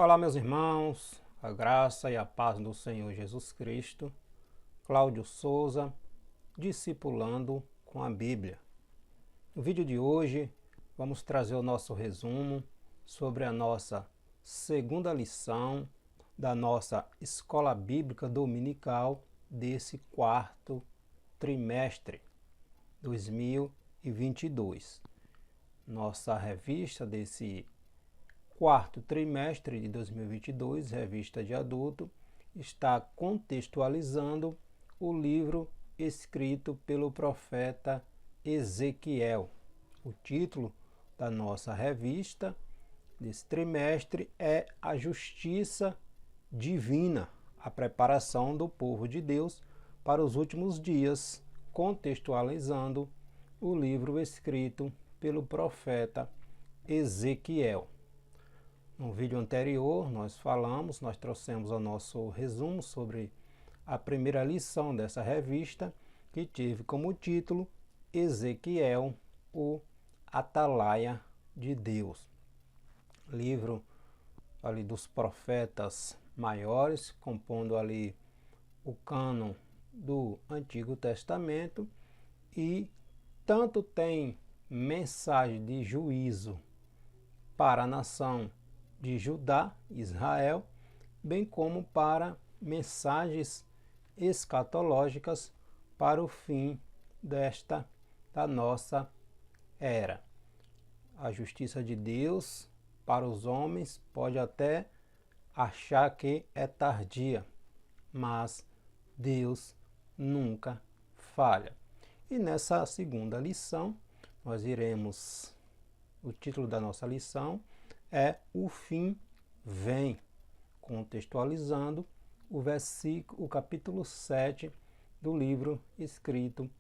Olá, meus irmãos, a graça e a paz do Senhor Jesus Cristo. Cláudio Souza, discipulando com a Bíblia. No vídeo de hoje, vamos trazer o nosso resumo sobre a nossa segunda lição da nossa Escola Bíblica Dominical desse quarto trimestre 2022. Nossa revista desse quarto trimestre de 2022, revista de adulto, está contextualizando o livro escrito pelo profeta Ezequiel. O título da nossa revista desse trimestre é A Justiça Divina, a preparação do povo de Deus para os últimos dias, contextualizando o livro escrito pelo profeta Ezequiel. No vídeo anterior, nós trouxemos o nosso resumo sobre a primeira lição dessa revista, que teve como título Ezequiel, o Atalaia de Deus. Livro ali dos profetas maiores, compondo ali o cânon do Antigo Testamento, e tanto tem mensagem de juízo para a nação de Judá, Israel, bem como para mensagens escatológicas para o fim da nossa era. A justiça de Deus para os homens pode até achar que é tardia, mas Deus nunca falha. E nessa segunda lição, o título da nossa lição é O Fim Vem, contextualizando o capítulo 7 do livro escrito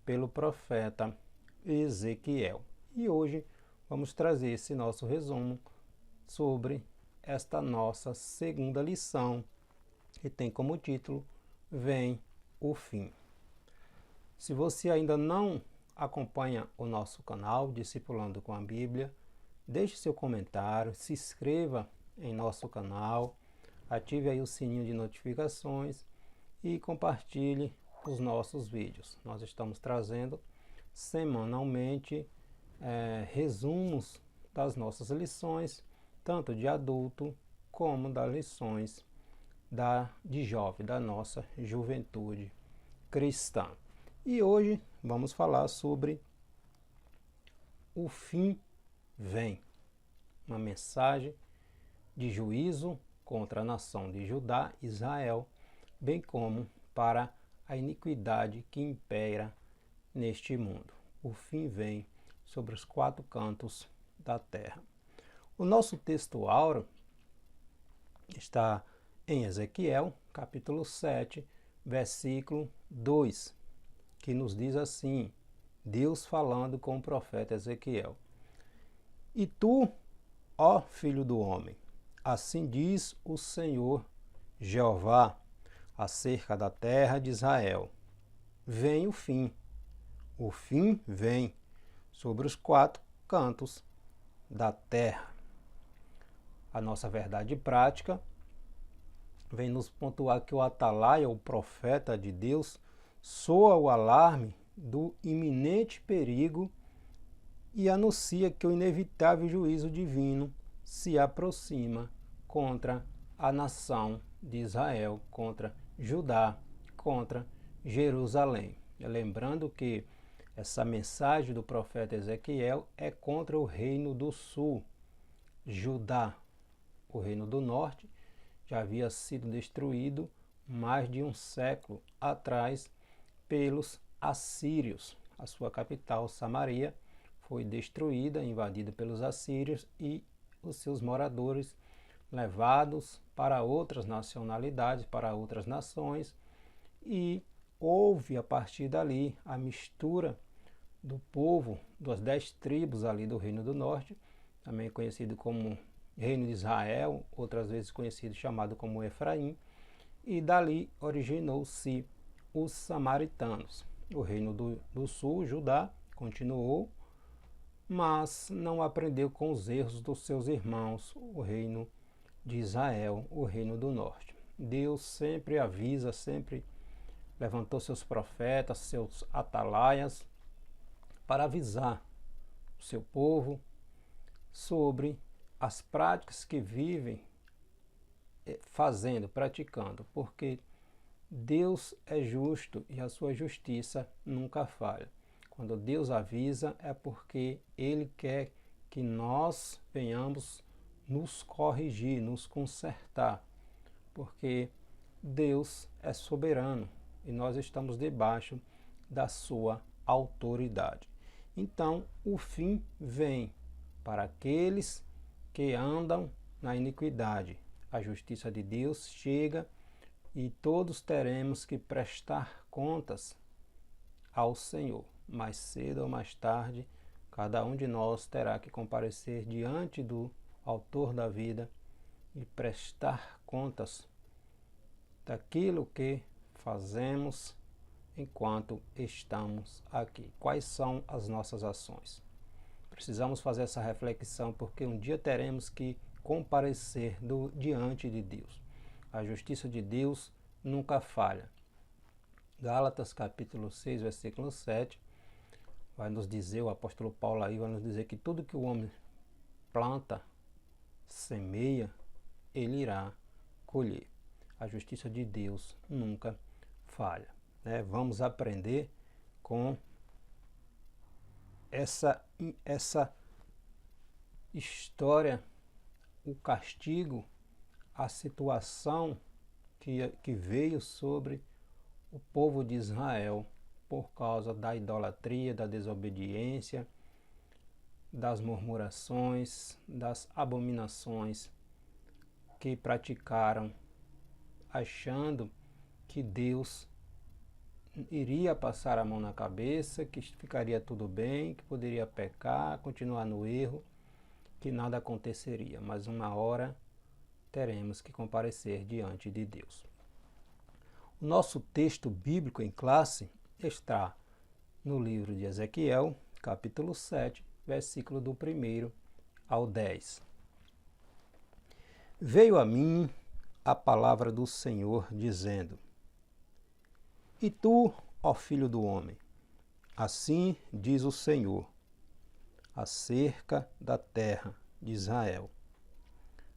pelo profeta Ezequiel. E hoje vamos trazer esse nosso resumo sobre esta nossa segunda lição, que tem como título Vem o Fim. Se você ainda não acompanha o nosso canal Discipulando com a Bíblia, deixe seu comentário, se inscreva em nosso canal, ative aí o sininho de notificações e compartilhe os nossos vídeos. Nós estamos trazendo semanalmente resumos das nossas lições, tanto de adulto como das lições de jovem, da nossa juventude cristã. E hoje vamos falar sobre o fim vem, uma mensagem de juízo contra a nação de Judá, Israel, bem como para a iniquidade que impera neste mundo. O fim vem sobre os quatro cantos da terra. O nosso texto áureo está em Ezequiel, capítulo 7, versículo 2, que nos diz assim, Deus falando com o profeta Ezequiel: E tu, ó filho do homem, assim diz o Senhor Jeová acerca da terra de Israel: Vem o fim vem sobre os quatro cantos da terra. A nossa verdade prática vem nos pontuar que o atalaia, o profeta de Deus, soa o alarme do iminente perigo e anuncia que o inevitável juízo divino se aproxima contra a nação de Israel, contra Judá, contra Jerusalém. Lembrando que essa mensagem do profeta Ezequiel é contra o reino do sul, Judá. O reino do norte já havia sido destruído mais de um século atrás pelos assírios. A sua capital, Samaria, foi destruída, invadida pelos assírios e os seus moradores levados para outras nacionalidades, para outras nações, e houve a partir dali a mistura do povo das 10 tribos ali do Reino do Norte, também conhecido como Reino de Israel, outras vezes chamado como Efraim, e dali originou-se os samaritanos. O Reino do Sul, Judá, continuou, mas não aprendeu com os erros dos seus irmãos, o reino de Israel, o reino do norte. Deus sempre avisa, sempre levantou seus profetas, seus atalaias, para avisar o seu povo sobre as práticas que vivem fazendo, praticando, porque Deus é justo e a sua justiça nunca falha. Quando Deus avisa é porque Ele quer que nós venhamos nos corrigir, nos consertar, porque Deus é soberano e nós estamos debaixo da sua autoridade. Então, o fim vem para aqueles que andam na iniquidade. A justiça de Deus chega e todos teremos que prestar contas ao Senhor. Mais cedo ou mais tarde, cada um de nós terá que comparecer diante do Autor da vida e prestar contas daquilo que fazemos enquanto estamos aqui. Quais são as nossas ações? Precisamos fazer essa reflexão porque um dia teremos que comparecer diante de Deus. A justiça de Deus nunca falha. Gálatas capítulo 6, versículo 7, vai nos dizer, o apóstolo Paulo aí vai nos dizer que tudo que o homem planta, semeia, ele irá colher. A justiça de Deus nunca falha. Vamos aprender com essa história, o castigo, a situação que veio sobre o povo de Israel por causa da idolatria, da desobediência, das murmurações, das abominações que praticaram, achando que Deus iria passar a mão na cabeça, que ficaria tudo bem, que poderia pecar, continuar no erro, que nada aconteceria. Mas uma hora teremos que comparecer diante de Deus. O nosso texto bíblico em classe está no livro de Ezequiel, capítulo 7, versículo do 1 ao 10. Veio a mim a palavra do Senhor, dizendo: E tu, ó filho do homem, assim diz o Senhor, acerca da terra de Israel: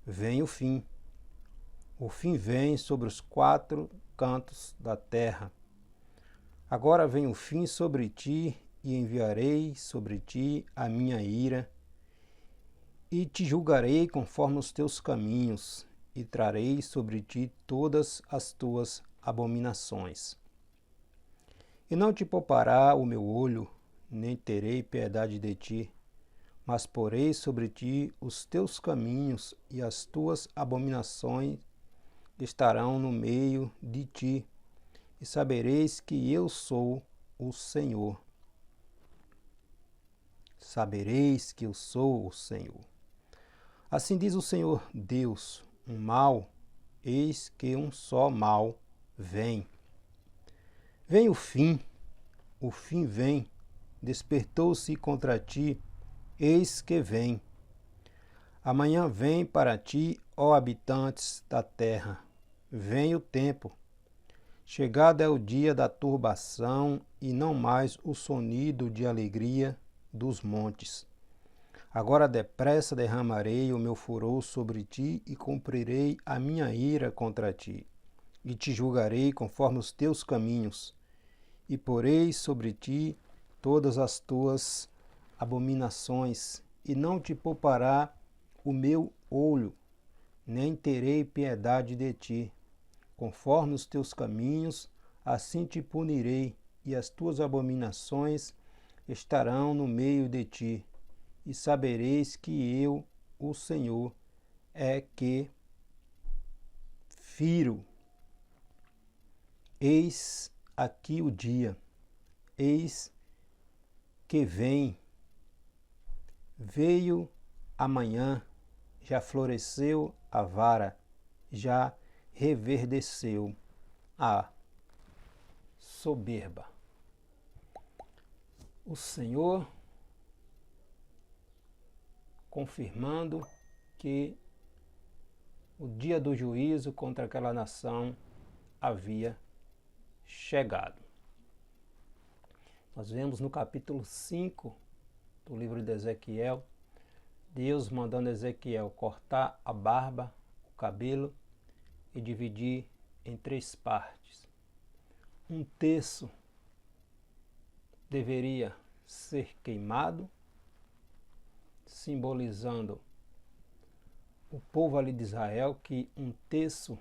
Vem o fim vem sobre os 4 cantos da terra. Agora vem o fim sobre ti, e enviarei sobre ti a minha ira, e te julgarei conforme os teus caminhos, e trarei sobre ti todas as tuas abominações. E não te poupará o meu olho, nem terei piedade de ti, mas porei sobre ti os teus caminhos, e as tuas abominações estarão no meio de ti, e sabereis que eu sou o Senhor. Sabereis que eu sou o Senhor. Assim diz o Senhor Deus: um mal, eis que um só mal vem. Vem o fim vem, despertou-se contra ti, eis que vem. Amanhã vem para ti, ó habitantes da terra, vem o tempo. Chegado é o dia da turbação e não mais o sonido de alegria dos montes. Agora depressa derramarei o meu furor sobre ti e cumprirei a minha ira contra ti. E te julgarei conforme os teus caminhos, e porei sobre ti todas as tuas abominações, e não te poupará o meu olho, nem terei piedade de ti. Conforme os teus caminhos, assim te punirei, e as tuas abominações estarão no meio de ti. E sabereis que eu, o Senhor, é que firo. Eis aqui o dia, eis que vem. Veio amanhã, já floresceu a vara, já reverdeceu a soberba. O Senhor confirmando que o dia do juízo contra aquela nação havia chegado. Nós vemos no capítulo 5 do livro de Ezequiel, Deus mandando Ezequiel cortar a barba, o cabelo e dividir em 3 partes. Um terço deveria ser queimado, simbolizando o povo ali de Israel, que um terço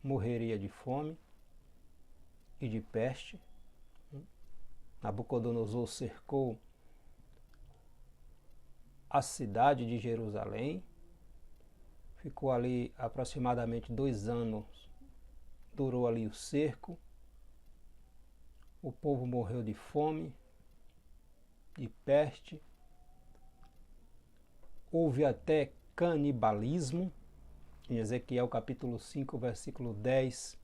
morreria de fome e de peste. Nabucodonosor cercou a cidade de Jerusalém, ficou ali aproximadamente 2 anos, durou ali o cerco, o povo morreu de fome, de peste, houve até canibalismo, em Ezequiel capítulo 5, versículo 10,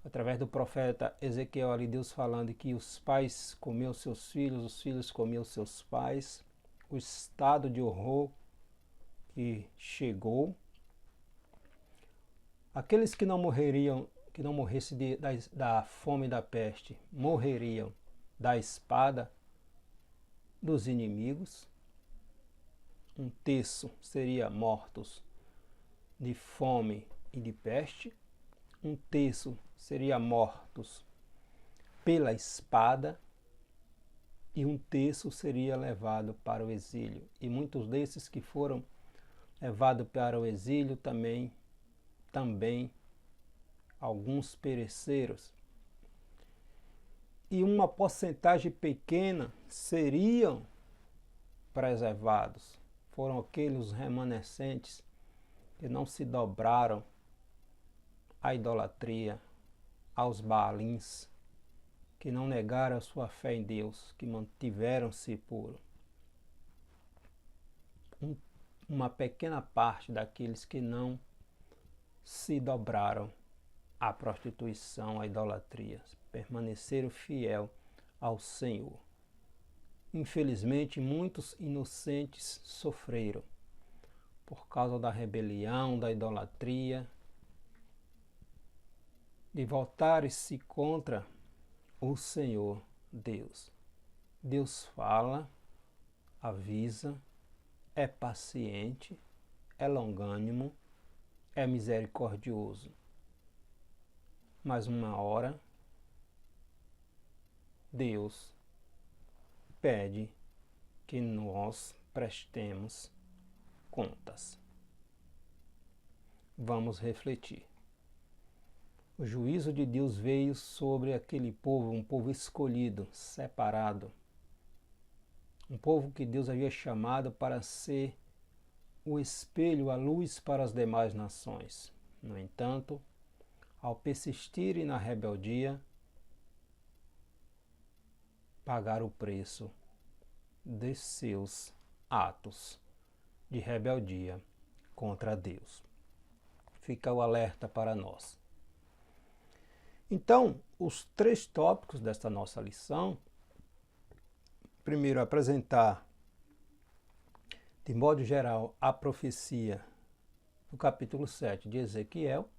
através do profeta Ezequiel ali, Deus falando que os pais comiam seus filhos, os filhos comiam seus pais, o estado de horror que chegou. Aqueles que não morressem da fome e da peste, morreriam da espada dos inimigos. Um terço seria mortos de fome e de peste. Um terço seria mortos pela espada. E um terço seria levado para o exílio. E muitos desses que foram levados para o exílio também alguns pereceram. E uma porcentagem pequena seriam preservados. Foram aqueles remanescentes que não se dobraram à idolatria, aos Baalins, que não negaram a sua fé em Deus, que mantiveram-se puros. Uma pequena parte daqueles que não se dobraram à prostituição, à idolatria, permaneceram fiel ao Senhor. Infelizmente, muitos inocentes sofreram por causa da rebelião, da idolatria, de voltarem-se contra o Senhor Deus. Deus fala, avisa, é paciente, é longânimo, é misericordioso. Mas uma hora, Deus pede que nós prestemos contas. Vamos refletir. O juízo de Deus veio sobre aquele povo, um povo escolhido, separado. Um povo que Deus havia chamado para ser o espelho, a luz para as demais nações. No entanto, ao persistirem na rebeldia, pagaram o preço de seus atos de rebeldia contra Deus. Fica o alerta para nós. Então, os 3 tópicos desta nossa lição: primeiro, apresentar, de modo geral, a profecia do capítulo 7 de Ezequiel,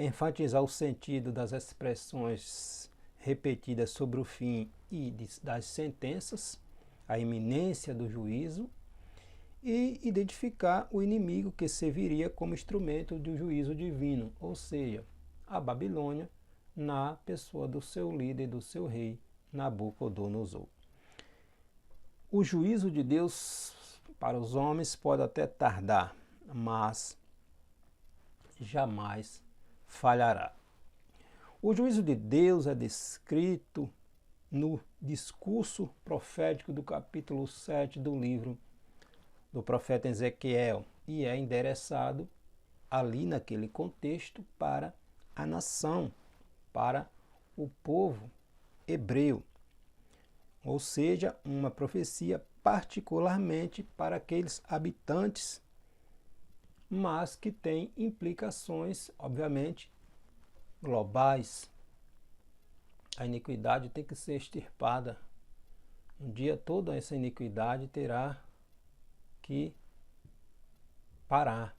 enfatizar o sentido das expressões repetidas sobre o fim e das sentenças, a iminência do juízo, e identificar o inimigo que serviria como instrumento do juízo divino, ou seja, a Babilônia, na pessoa do seu líder, do seu rei, Nabucodonosor. O juízo de Deus para os homens pode até tardar, mas jamais falhará. O juízo de Deus é descrito no discurso profético do capítulo 7 do livro do profeta Ezequiel e é endereçado ali naquele contexto para a nação, para o povo hebreu. Ou seja, uma profecia particularmente para aqueles habitantes, mas que tem implicações, obviamente, globais. A iniquidade tem que ser extirpada. Um dia toda essa iniquidade terá que parar.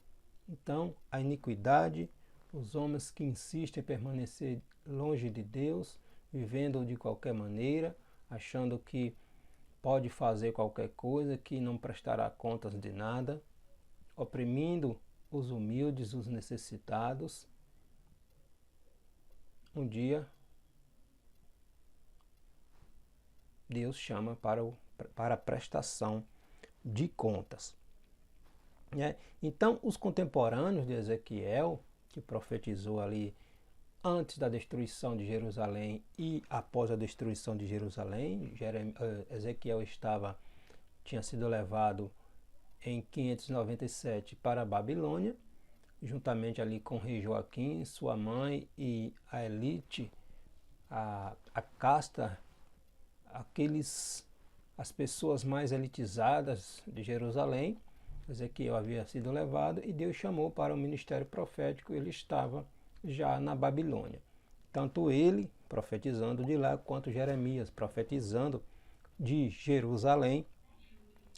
Então, a iniquidade, os homens que insistem em permanecer longe de Deus, vivendo de qualquer maneira, achando que pode fazer qualquer coisa, que não prestará contas de nada, oprimindo os humildes, os necessitados. Um dia, Deus chama para a prestação de contas. Então, os contemporâneos de Ezequiel, que profetizou ali antes da destruição de Jerusalém e após a destruição de Jerusalém, Ezequiel tinha sido levado em 597 para a Babilônia, juntamente ali com o rei Joaquim, sua mãe e a elite, a casta, as pessoas mais elitizadas de Jerusalém. Ezequiel havia sido levado e Deus chamou para o ministério profético. Ele estava já na Babilônia. Tanto ele, profetizando de lá, quanto Jeremias, profetizando de Jerusalém,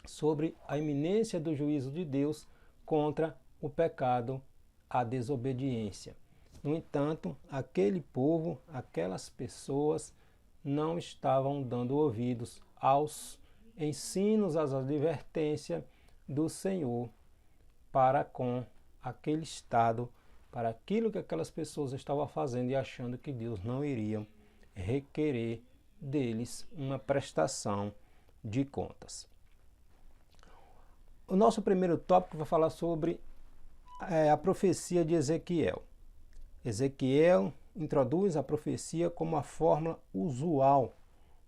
sobre a iminência do juízo de Deus contra o pecado, a desobediência. No entanto, aquele povo, aquelas pessoas, não estavam dando ouvidos aos ensinos, às advertências do Senhor para com aquele estado, para aquilo que aquelas pessoas estavam fazendo e achando que Deus não iria requerer deles uma prestação de contas. O nosso primeiro tópico vai falar sobre a profecia de Ezequiel. Ezequiel introduz a profecia como a fórmula usual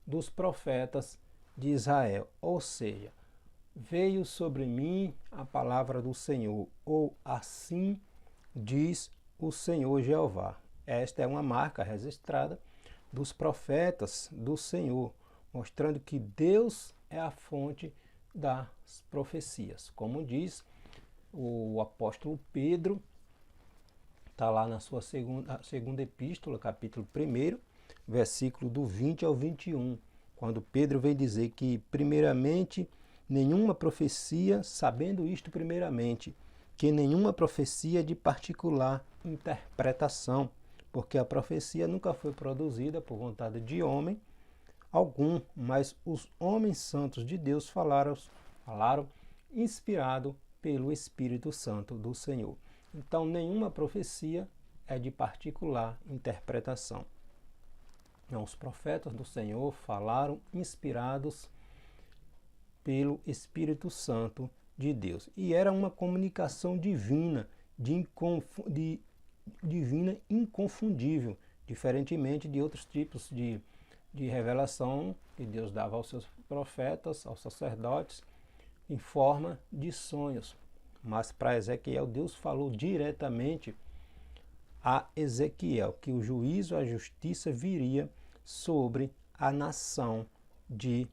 dos profetas de Israel, ou seja, veio sobre mim a palavra do Senhor, ou assim diz o Senhor Jeová. Esta é uma marca registrada dos profetas do Senhor, mostrando que Deus é a fonte das profecias. Como diz o apóstolo Pedro, está lá na sua segunda epístola, capítulo 1, versículo do 20 ao 21, quando Pedro vem dizer que, primeiramente, nenhuma profecia, sabendo isto primeiramente, que nenhuma profecia é de particular interpretação, porque a profecia nunca foi produzida por vontade de homem algum, mas os homens santos de Deus falaram inspirado pelo Espírito Santo do Senhor. Então, nenhuma profecia é de particular interpretação. Não, os profetas do Senhor falaram inspirados pelo Espírito Santo de Deus. E era uma comunicação divina, divina inconfundível, diferentemente de outros tipos de revelação que Deus dava aos seus profetas, aos sacerdotes, em forma de sonhos. Mas para Ezequiel, Deus falou diretamente a Ezequiel que o juízo, a justiça viria sobre a nação de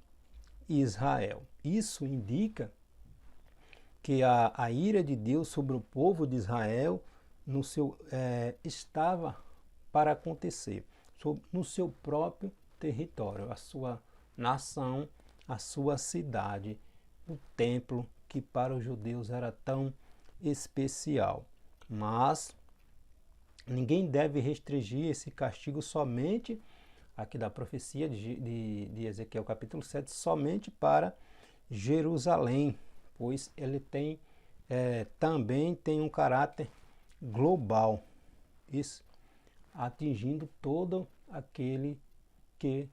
Israel. Isso indica que a ira de Deus sobre o povo de Israel estava para acontecer no seu próprio território, a sua nação, a sua cidade, o templo que para os judeus era tão especial. Mas ninguém deve restringir esse castigo somente, aqui da profecia de Ezequiel capítulo 7, somente para Jerusalém, pois ele também tem um caráter global, isso, atingindo todo aquele que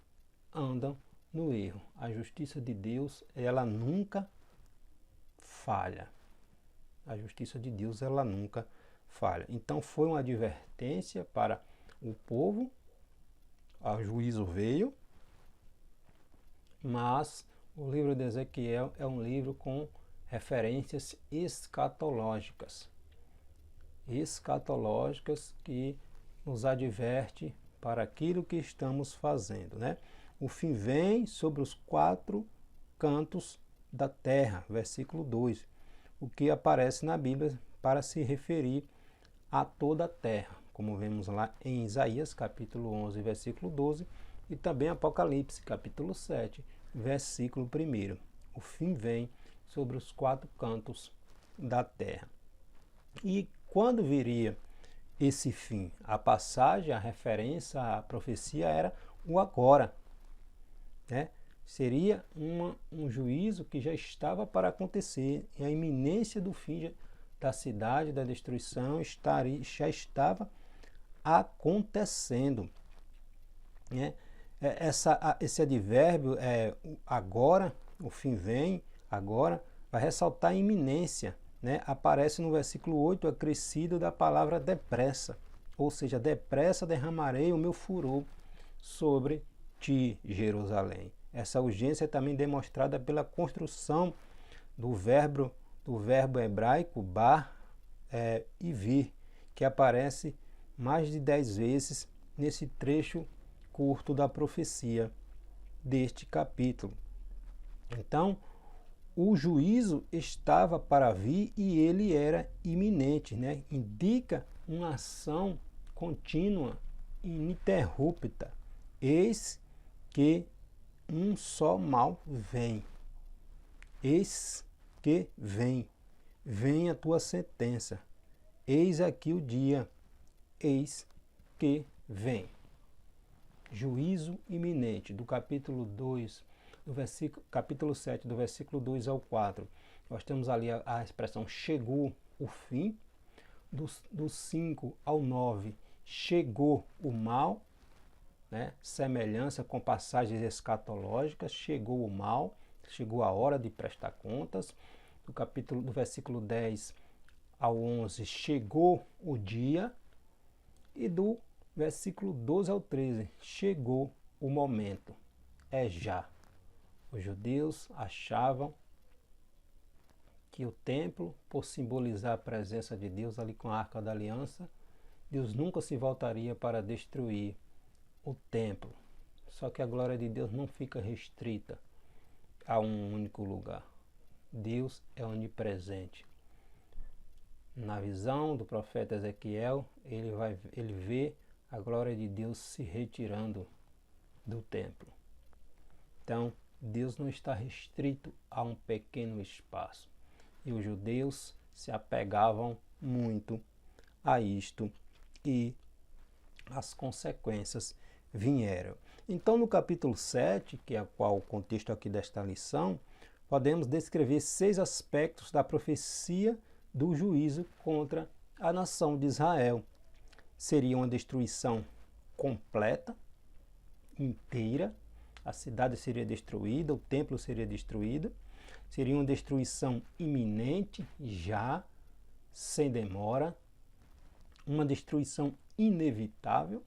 andam no erro. A justiça de Deus, ela nunca falha. A justiça de Deus, ela nunca falha. Então foi uma advertência para o povo, o juízo veio, mas o livro de Ezequiel é um livro com referências escatológicas. Escatológicas que nos adverte para aquilo que estamos fazendo, né? O fim vem sobre os 4 cantos da terra, versículo 2, o que aparece na Bíblia para se referir a toda a terra, como vemos lá em Isaías, capítulo 11, versículo 12, e também Apocalipse, capítulo 7, versículo 1. O fim vem sobre os 4 cantos da terra. E quando viria esse fim? A passagem, a referência, a profecia era o agora, né? Seria um juízo que já estava para acontecer, e a iminência do fim da cidade, da destruição, já estava acontecendo, né? Esse advérbio, agora, o fim vem, agora, vai ressaltar a iminência, né? Aparece no versículo 8, acrescido da palavra depressa, ou seja, depressa derramarei o meu furor sobre ti, Jerusalém. Essa urgência é também demonstrada pela construção do verbo hebraico bar e vir, que aparece mais de 10 vezes nesse trecho curto da profecia deste capítulo. Então, o juízo estava para vir e ele era iminente, né? Indica uma ação contínua, ininterrupta. Eis que um só mal vem. Eis que vem a tua sentença. Eis aqui o dia, eis que vem. Juízo iminente, do capítulo 2, capítulo 7, do versículo 2 ao 4. Nós temos ali a expressão chegou o fim, do 5 ao 9, chegou o mal, né? Semelhança com passagens escatológicas, chegou o mal, chegou a hora de prestar contas. Do versículo 10 ao 11, chegou o dia. E do versículo 12 ao 13, chegou o momento, é já. Os judeus achavam que o templo, por simbolizar a presença de Deus ali com a Arca da Aliança, Deus nunca se voltaria para destruir o templo. Só que a glória de Deus não fica restrita a um único lugar. Deus é onipresente. Na visão do profeta Ezequiel, ele vê a glória de Deus se retirando do templo. Então, Deus não está restrito a um pequeno espaço. E os judeus se apegavam muito a isto e as consequências vieram. Então, no capítulo 7, que é o contexto aqui desta lição, podemos descrever 6 aspectos da profecia do juízo contra a nação de Israel. Seria uma destruição completa, inteira, a cidade seria destruída, o templo seria destruído, seria uma destruição iminente, já, sem demora, uma destruição inevitável,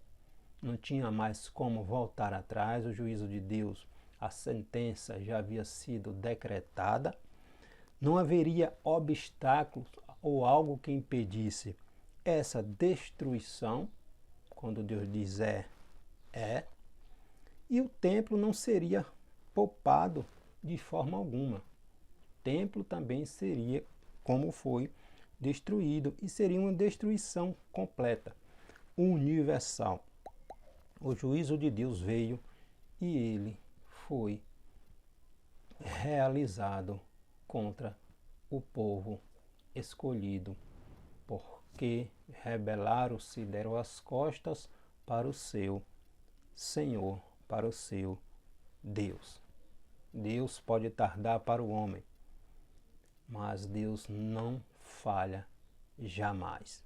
não tinha mais como voltar atrás, o juízo de Deus, a sentença já havia sido decretada, não haveria obstáculos ou algo que impedisse essa destruição, quando Deus diz é, e o templo não seria poupado de forma alguma. O templo também seria, como foi, destruído, e seria uma destruição completa, universal. O juízo de Deus veio e ele foi realizado contra o povo escolhido, porque rebelaram-se, deram as costas para o seu Senhor, para o seu Deus. Deus pode tardar para o homem, mas Deus não falha jamais.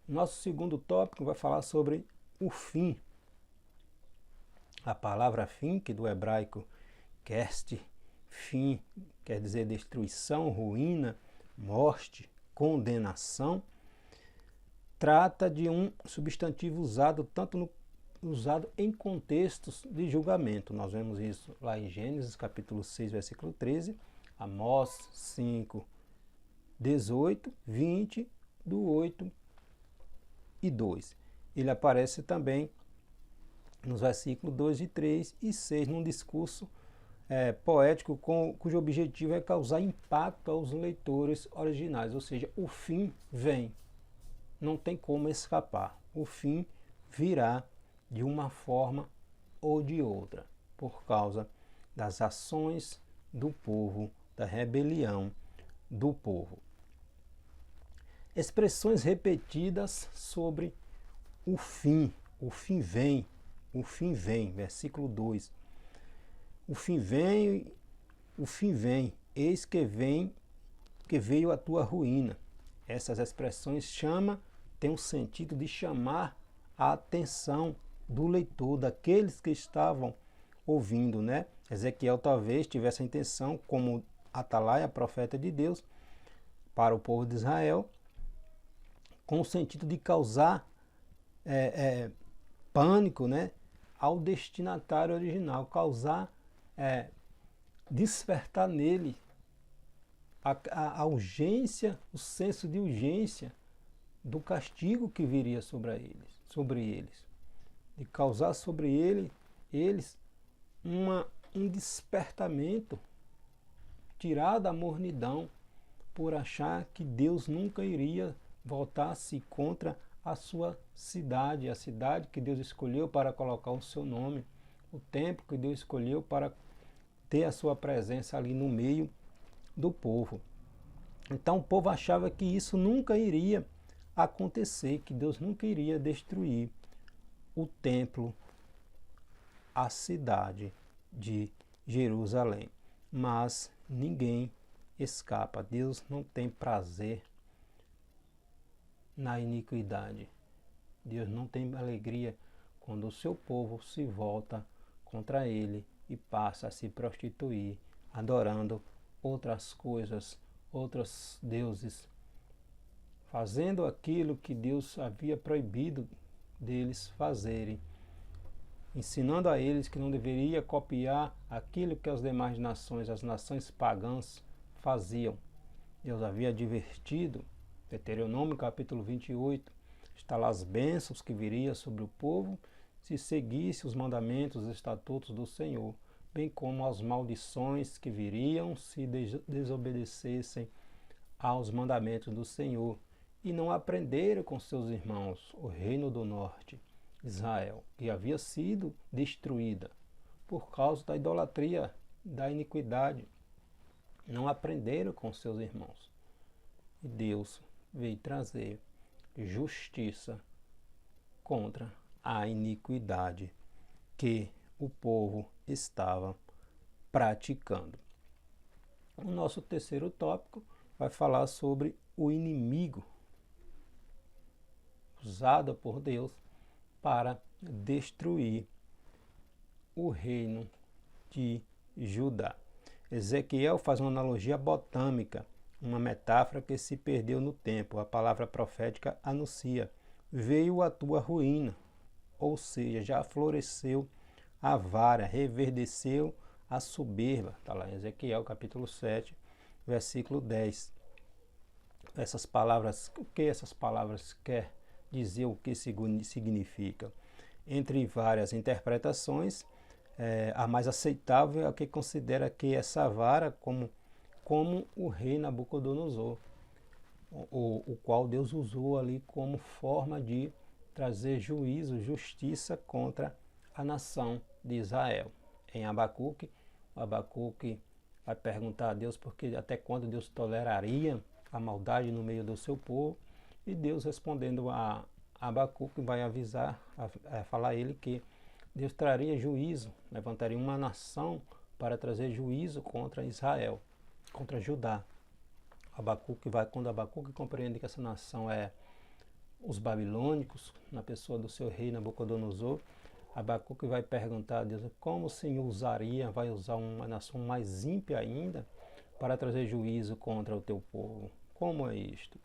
Nosso segundo tópico vai falar sobre o fim. A palavra fim, que do hebraico kerst, fim, quer dizer destruição, ruína, morte, condenação, trata de um substantivo usado usado em contextos de julgamento. Nós vemos isso lá em Gênesis capítulo 6, versículo 13, Amós 5, 18, 20, do 8 e 2. Ele aparece também nos versículos 2 e 3 e 6, num discurso poético cujo objetivo é causar impacto aos leitores originais, ou seja, o fim vem, não tem como escapar, o fim virá de uma forma ou de outra, por causa das ações do povo, da rebelião do povo. expressões repetidas sobre o fim. O fim vem, o fim vem, versículo 2. O fim vem, eis que veio a tua ruína. Essas expressões tem um sentido de chamar a atenção do leitor, daqueles que estavam ouvindo, né? Ezequiel talvez tivesse a intenção, como Atalaia, profeta de Deus, para o povo de Israel, com o sentido de causar pânico, né, ao destinatário original, causar, despertar nele a urgência, o senso de urgência do castigo que viria sobre eles, de causar sobre eles um despertamento, tirar da mornidão, por achar que Deus nunca iria voltar-se contra a sua cidade, a cidade que Deus escolheu para colocar o seu nome, o templo que Deus escolheu para ter a sua presença ali no meio do povo. Então o povo achava que isso nunca iria acontecer, que Deus nunca iria destruir o templo, a cidade de Jerusalém. Mas ninguém escapa. Deus não tem prazer na iniquidade. Deus não tem alegria quando o seu povo se volta contra ele e passa a se prostituir, adorando outras coisas, outros deuses, fazendo aquilo que Deus havia proibido deles fazerem, ensinando a eles que não deveria copiar aquilo que as demais nações, as nações pagãs, faziam. Deus havia advertido, Deuteronômio capítulo 28, está lá as bênçãos que viriam sobre o povo se seguisse os mandamentos e estatutos do Senhor, bem como as maldições que viriam se desobedecessem aos mandamentos do Senhor, e não aprenderam com seus irmãos, o reino do norte, Israel, que havia sido destruída por causa da idolatria, da iniquidade. Não aprenderam com seus irmãos. E Deus veio trazer justiça contra a iniquidade que o povo estava praticando. O nosso terceiro tópico vai falar sobre o inimigo usado por Deus para destruir o reino de Judá. Ezequiel faz uma analogia botâmica, uma metáfora que se perdeu no tempo. A palavra profética anuncia: veio a tua ruína, ou seja, já floresceu a vara, reverdeceu a soberba. Está lá em Ezequiel capítulo 7, versículo 10. Essas palavras, o que essas palavras quer dizer, o que significa? Entre várias interpretações, a mais aceitável é a que considera que essa vara como o rei Nabucodonosor, o qual Deus usou ali como forma de trazer juízo, justiça contra a nação de Israel. Em Abacuque, o Abacuque vai perguntar a Deus porque até quando Deus toleraria a maldade no meio do seu povo, e Deus respondendo a Abacuque vai avisar, falar a ele que Deus traria juízo, levantaria uma nação para trazer juízo contra Israel, contra Judá. Quando Abacuque compreende que essa nação é os babilônicos, na pessoa do seu rei Nabucodonosor, Abacuque vai perguntar a Deus como o Senhor vai usar uma nação mais ímpia ainda para trazer juízo contra o teu povo. Como é isto?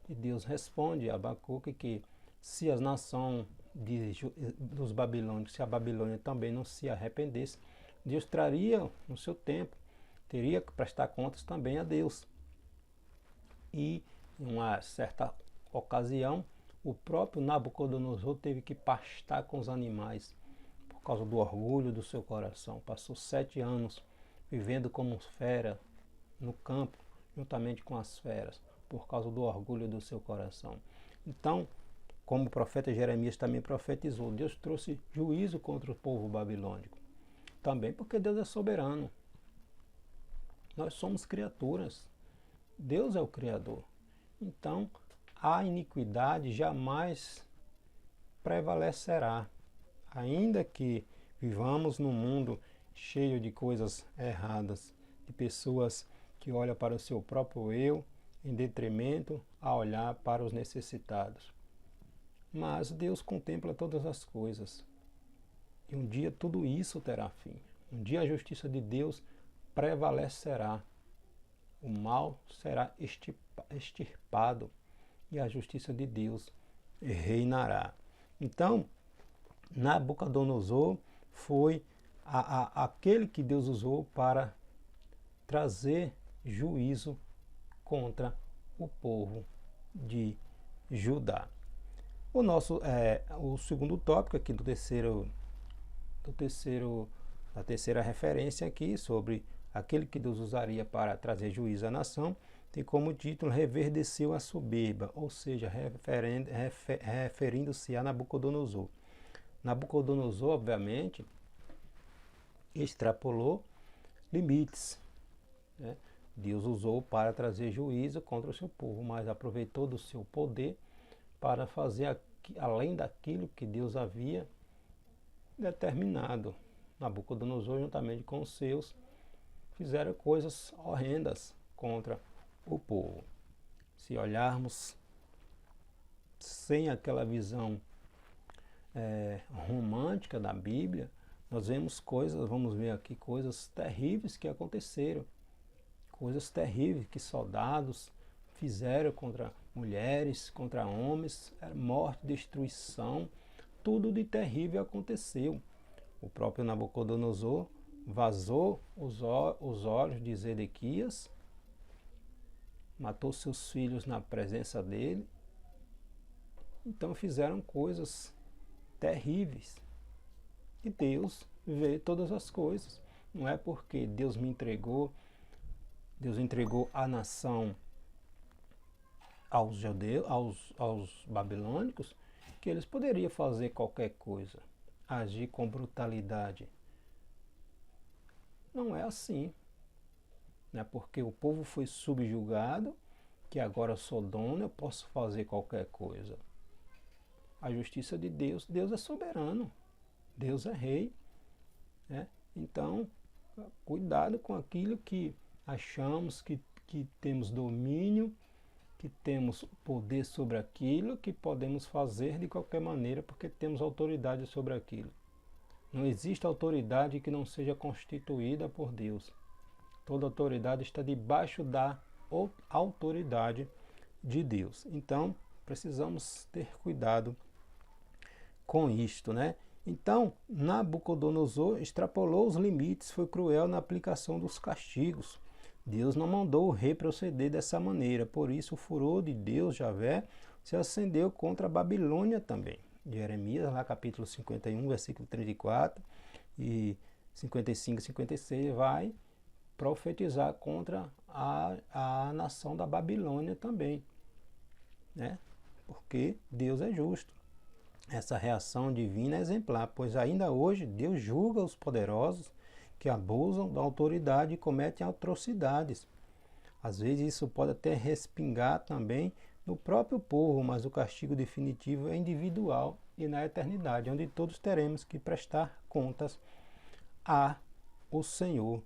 E Deus responde a Abacuque que se a nação dos babilônicos, se a Babilônia também não se arrependesse, Deus traria no seu tempo, teria que prestar contas também a Deus. E em uma certa ocasião, o próprio Nabucodonosor teve que pastar com os animais por causa do orgulho do seu coração. Passou 7 anos vivendo como fera no campo, juntamente com as feras, por causa do orgulho do seu coração. Então, como o profeta Jeremias também profetizou, Deus trouxe juízo contra o povo babilônico. Também porque Deus é soberano. Nós somos criaturas. Deus é o Criador. Então, a iniquidade jamais prevalecerá. Ainda que vivamos num mundo cheio de coisas erradas, de pessoas que olham para o seu próprio eu em detrimento a olhar para os necessitados. Mas Deus contempla todas as coisas. E um dia tudo isso terá fim. Um dia a justiça de Deus prevalecerá. O mal será extirpado e a justiça de Deus reinará. Então, Nabucodonosor foi aquele que Deus usou para trazer juízo contra o povo de Judá. O segundo tópico aqui da terceira referência aqui sobre aquele que Deus usaria para trazer juízo à nação, tem como título Reverdeceu a soberba, ou seja, referindo-se a Nabucodonosor. Nabucodonosor, obviamente, extrapolou limites, né? Deus usou para trazer juízo contra o seu povo, mas aproveitou do seu poder para fazer além daquilo que Deus havia determinado. Nabucodonosor, juntamente com os seus, fizeram coisas horrendas contra o povo. Se olharmos sem aquela visão romântica da Bíblia, nós vemos vamos ver aqui coisas terríveis que aconteceram. Coisas terríveis que soldados fizeram contra mulheres, contra homens, morte, destruição, tudo de terrível aconteceu. O próprio Nabucodonosor vazou os olhos de Zedequias, matou seus filhos na presença dele. Então fizeram coisas terríveis. E Deus vê todas as coisas. Não é porque Deus entregou a nação aos judeus, aos babilônicos, que eles poderiam fazer qualquer coisa, agir com brutalidade. Não é assim. Não é porque o povo foi subjugado que agora sou dono, eu posso fazer qualquer coisa. A justiça de Deus, Deus é soberano, Deus é rei, né? Então, cuidado com aquilo que achamos que temos domínio, que temos poder sobre aquilo, que podemos fazer de qualquer maneira porque temos autoridade sobre aquilo. Não existe autoridade que não seja constituída por Deus. Toda autoridade está debaixo da autoridade de Deus. Então, precisamos ter cuidado com isto, né? Então, Nabucodonosor extrapolou os limites, foi cruel na aplicação dos castigos. Deus não mandou o rei proceder dessa maneira, por isso o furor de Deus, Javé, se acendeu contra a Babilônia também. Jeremias, lá capítulo 51, versículo 34 e 55 e 56, vai profetizar contra a nação da Babilônia também, né? Porque Deus é justo. Essa reação divina é exemplar, pois ainda hoje Deus julga os poderosos que abusam da autoridade e cometem atrocidades. Às vezes isso pode até respingar também no próprio povo, mas o castigo definitivo é individual e na eternidade, onde todos teremos que prestar contas a o Senhor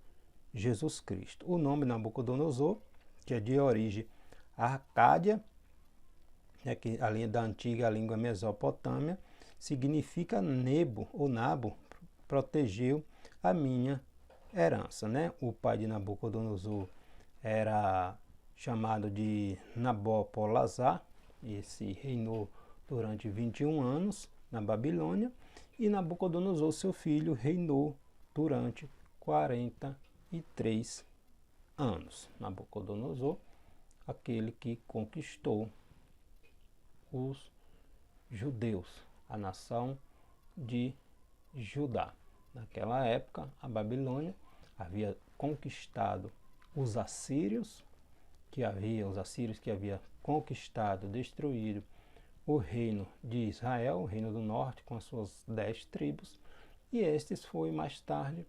Jesus Cristo. O nome Nabucodonosor, que é de origem arcádia, que além da antiga língua Mesopotâmia, significa Nebo ou Nabo, protegeu a minha herança, né? O pai de Nabucodonosor era chamado de Nabopolassar, esse reinou durante 21 anos na Babilônia, e Nabucodonosor, seu filho, reinou durante 43 anos. Nabucodonosor, aquele que conquistou os judeus, a nação de Judá. Naquela época, a Babilônia havia conquistado os assírios que havia conquistado, destruído o reino de Israel, o reino do norte, com as suas 10 tribos, e estes foi mais tarde,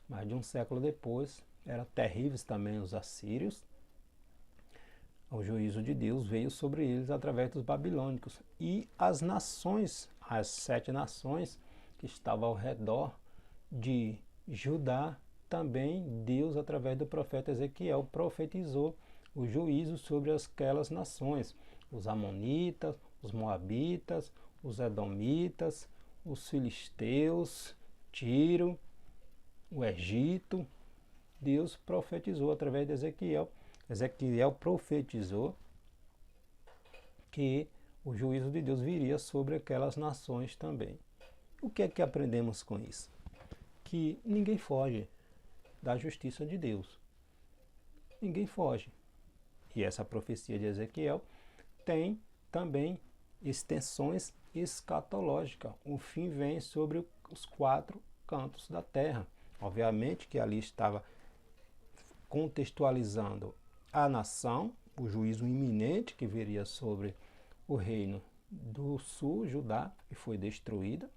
mais de um século depois, eram terríveis também os assírios, O juízo de Deus veio sobre eles através dos babilônicos. E as nações, as 7 nações que estavam ao redor de Judá, também Deus, através do profeta Ezequiel, profetizou o juízo sobre aquelas nações. Os amonitas, os moabitas, os edomitas, os filisteus, Tiro, o Egito. Deus profetizou através de Ezequiel. Ezequiel profetizou que o juízo de Deus viria sobre aquelas nações também. O que é que aprendemos com isso? Que ninguém foge da justiça de Deus. Ninguém foge. E essa profecia de Ezequiel tem também extensões escatológicas. O fim vem sobre os 4 cantos da terra. Obviamente que ali estava contextualizando a nação, o juízo iminente que viria sobre o reino do sul, Judá, que foi destruída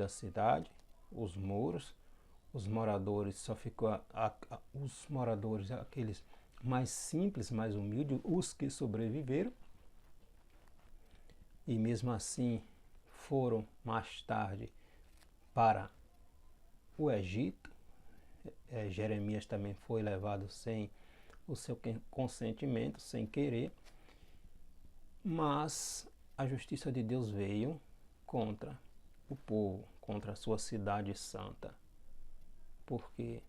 a cidade, os muros, os moradores, só ficou os moradores, aqueles mais simples, mais humildes, os que sobreviveram, e mesmo assim foram mais tarde para o Egito. Jeremias também foi levado sem o seu consentimento, sem querer, mas a justiça de Deus veio contra o povo, contra a sua cidade santa. Por quê?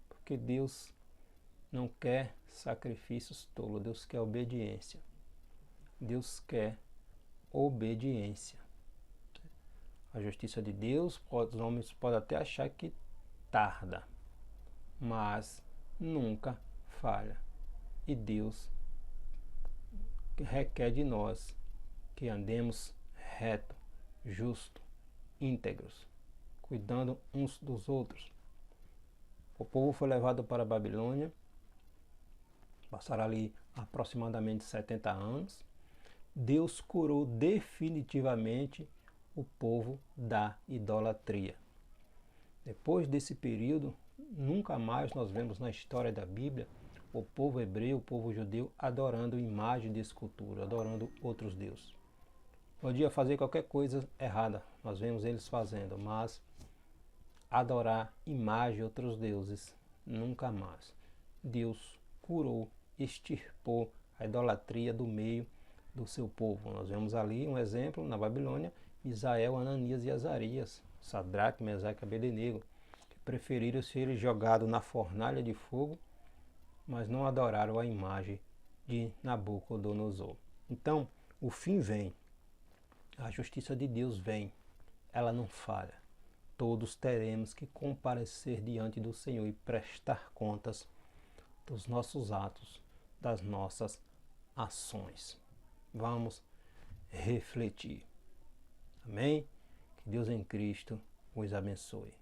Porque Deus não quer sacrifícios tolos, Deus quer obediência. Deus quer obediência. A justiça de Deus, os homens podem até achar que tarda, mas nunca falha. E Deus requer de nós que andemos reto, justo, íntegros, cuidando uns dos outros. O povo foi levado para a Babilônia, passaram ali aproximadamente 70 anos. Deus curou definitivamente o povo da idolatria. Depois desse período, nunca mais nós vemos na história da Bíblia o povo hebreu, o povo judeu, adorando imagem de escultura, adorando outros deuses. Podia fazer qualquer coisa errada, nós vemos eles fazendo, mas adorar imagem de outros deuses, nunca mais. Deus curou, extirpou a idolatria do meio do seu povo. Nós vemos ali um exemplo na Babilônia, Misael, Ananias e Azarias, Sadraque, Mesaque e Abednego, que preferiram ser jogados na fornalha de fogo, mas não adoraram a imagem de Nabucodonosor. Então, o fim vem, a justiça de Deus vem, ela não falha. Todos teremos que comparecer diante do Senhor e prestar contas dos nossos atos, das nossas ações. Vamos refletir. Amém? Que Deus em Cristo os abençoe.